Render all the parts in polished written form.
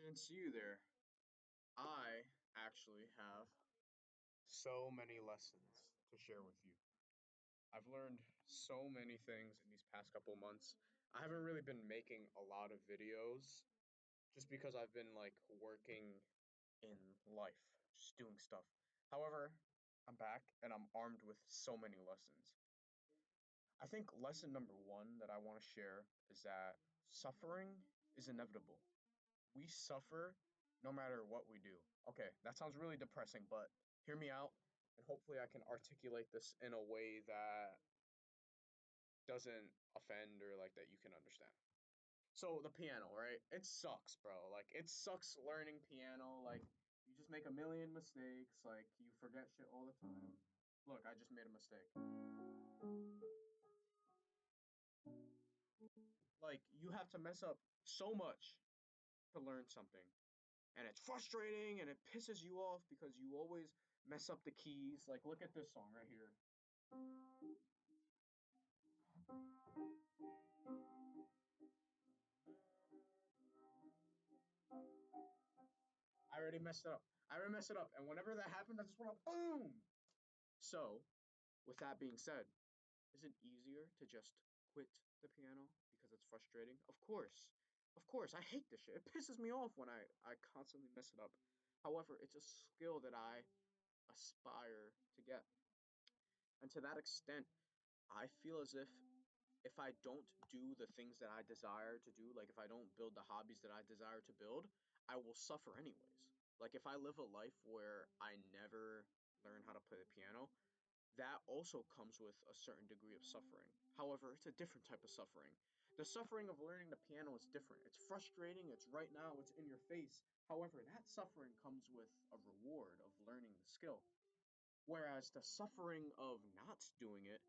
didn't see you there. I actually have so many lessons to share with you. I've learned so many things in these past couple months. I haven't really been making a lot of videos just because I've been like working in life, just doing stuff. However, I'm back and I'm armed with so many lessons. I think lesson number one that I want to share is that suffering is inevitable. We suffer no matter what we do. Okay, that sounds really depressing, but hear me out, and hopefully I can articulate this in a way that doesn't offend or like that you can understand. So the piano, right? It sucks, bro. Like it sucks learning piano. Like you just make a million mistakes. Like you forget shit all the time. Look, I just made a mistake. Like you have to mess up so much to learn something. And it's frustrating and it pisses you off because you always mess up the keys. Like look at this song right here. I already messed it up. I already messed it up. And whenever that happens, I just want to boom. So, with that being said, is it easier to just quit the piano because it's frustrating? Of course. Of course. I hate this shit. It pisses me off when I constantly mess it up. However, it's a skill that I aspire to get. And to that extent, I feel as if I don't do the things that I desire to do, like if I don't build the hobbies that I desire to build, I will suffer anyways. Like if I live a life where I never learn how to play the piano, that also comes with a certain degree of suffering. However, it's a different type of suffering. The suffering of learning the piano is different. It's frustrating, it's right now, it's in your face. However, that suffering comes with a reward of learning the skill. Whereas the suffering of not doing it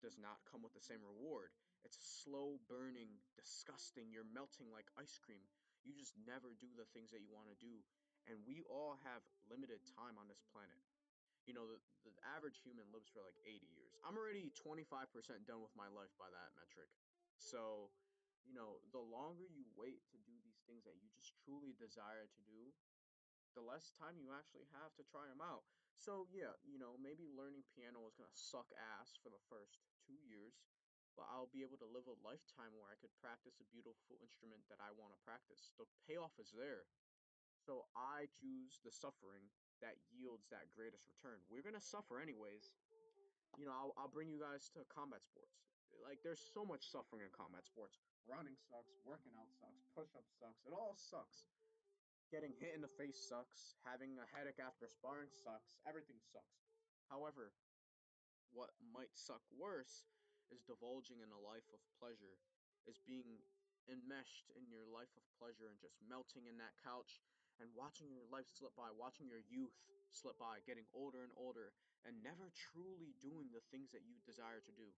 does not come with the same reward. It's slow burning, disgusting. You're melting like ice cream. You just never do the things that you want to do. And we all have limited time on this planet. The average human lives for like 80 years. I'm already 25% done with my life by that metric. So, the longer you wait to do these things that you just truly desire to do, the less time you actually have to try them out. So yeah, maybe learning piano is gonna suck ass for the first 2 years, but I'll be able to live a lifetime where I could practice a beautiful instrument that I want to practice. The payoff is there. So I choose the suffering that yields that greatest return. We're gonna suffer anyways. I'll bring you guys to combat sports. Like there's so much suffering in combat sports. Running sucks, working out sucks, push up sucks. It all sucks. Getting hit in the face sucks. Having a headache after sparring sucks. Everything sucks. However, what might suck worse is divulging in a life of pleasure, is being enmeshed in your life of pleasure and just melting in that couch and watching your life slip by, watching your youth slip by, getting older and older, and never truly doing the things that you desire to do.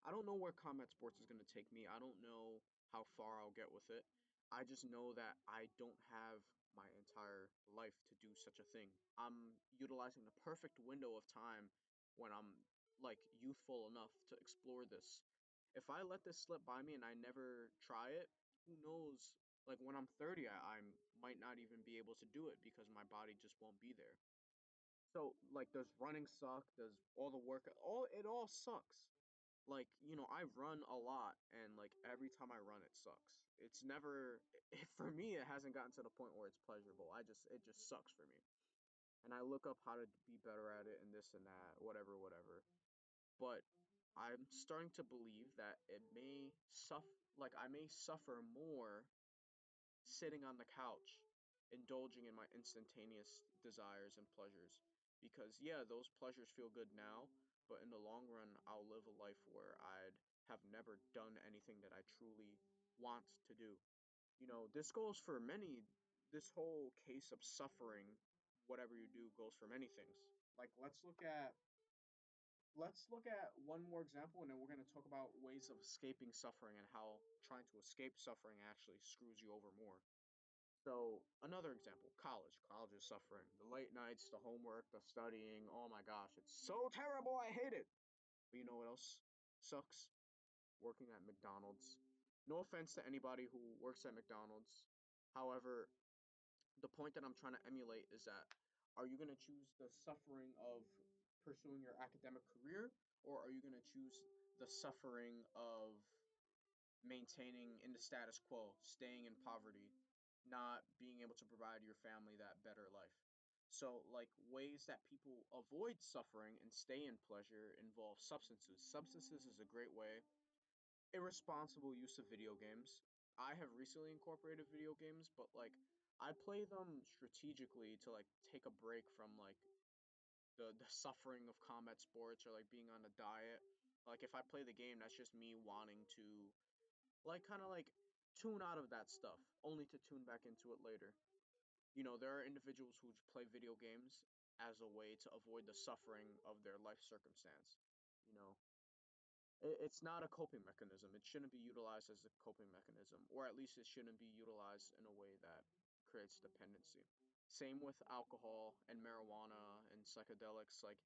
I don't know where combat sports is going to take me. I don't know how far I'll get with it. I just know that I don't have my entire life to do such a thing. I'm utilizing the perfect window of time when I'm like youthful enough to explore this. If I let this slip by me and I never try it, who knows? Like when I'm 30, I might not even be able to do it because my body just won't be there. So like, does running suck? Does all the work? All sucks. Like, I run a lot, and like every time I run, it sucks. It's never for me. It hasn't gotten to the point where it's pleasurable. It just sucks for me, and I look up how to be better at it and this and that, whatever, whatever. But I'm starting to believe that it may suffer. Like I may suffer more sitting on the couch, indulging in my instantaneous desires and pleasures. Because, yeah, those pleasures feel good now, but in the long run, I'll live a life where I'd have never done anything that I truly want to do. This goes for many, this whole case of suffering, whatever you do, goes for many things. Like, let's look at one more example and then we're going to talk about ways of escaping suffering and how trying to escape suffering actually screws you over more. So another example, college. College is suffering. The late nights, the homework, the studying. Oh my gosh, it's so terrible. I hate it. But you know what else sucks? Working at McDonald's. No offense to anybody who works at McDonald's. However, The point that I'm trying to emulate is that, are you going to choose the suffering of pursuing your academic career, or are you going to choose the suffering of maintaining in the status quo, staying in poverty, not being able to provide your family that better life? So, like, ways that people avoid suffering and stay in pleasure involve substances. Substances is a great way. Irresponsible use of video games. I have recently incorporated video games, but like I play them strategically to like take a break from like the suffering of combat sports or like being on a diet. Like if I play the game, that's just me wanting to like kind of like tune out of that stuff, only to tune back into it later. You know, there are individuals who play video games as a way to avoid the suffering of their life circumstance. You know, it's not a coping mechanism. It shouldn't be utilized as a coping mechanism, or at least it shouldn't be utilized in a way that creates dependency. Same with alcohol and marijuana and psychedelics. Like,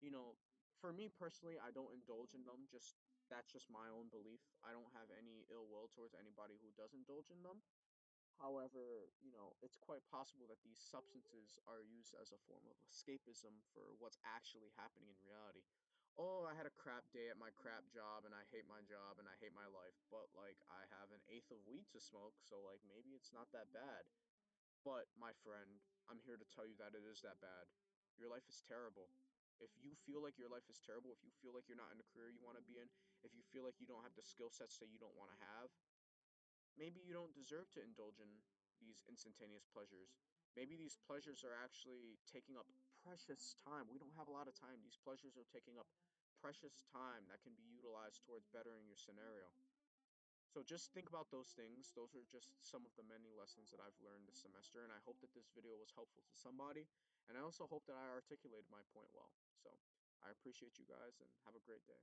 you know, for me personally, I don't indulge in them. Just that's just my own belief. I don't have any ill will towards anybody who does indulge in them. However, you know, it's quite possible that these substances are used as a form of escapism for what's actually happening in reality. Oh, I had a crap day at my crap job and I hate my job and I hate my life, but like I have an eighth of weed to smoke, so like maybe it's not that bad. But my friend, I'm here to tell you that it is that bad. Your life is terrible. If you feel like your life is terrible, if you feel like you're not in the career you want to be in, if you feel like you don't have the skill sets that you don't want to have, maybe you don't deserve to indulge in these instantaneous pleasures. Maybe these pleasures are actually taking up precious time. We don't have a lot of time. These pleasures are taking up precious time that can be utilized towards bettering your scenario. So just think about those things. Those are just some of the many lessons that I've learned this semester, and I hope that this video was helpful to somebody. And I also hope that I articulated my point well. So I appreciate you guys and have a great day.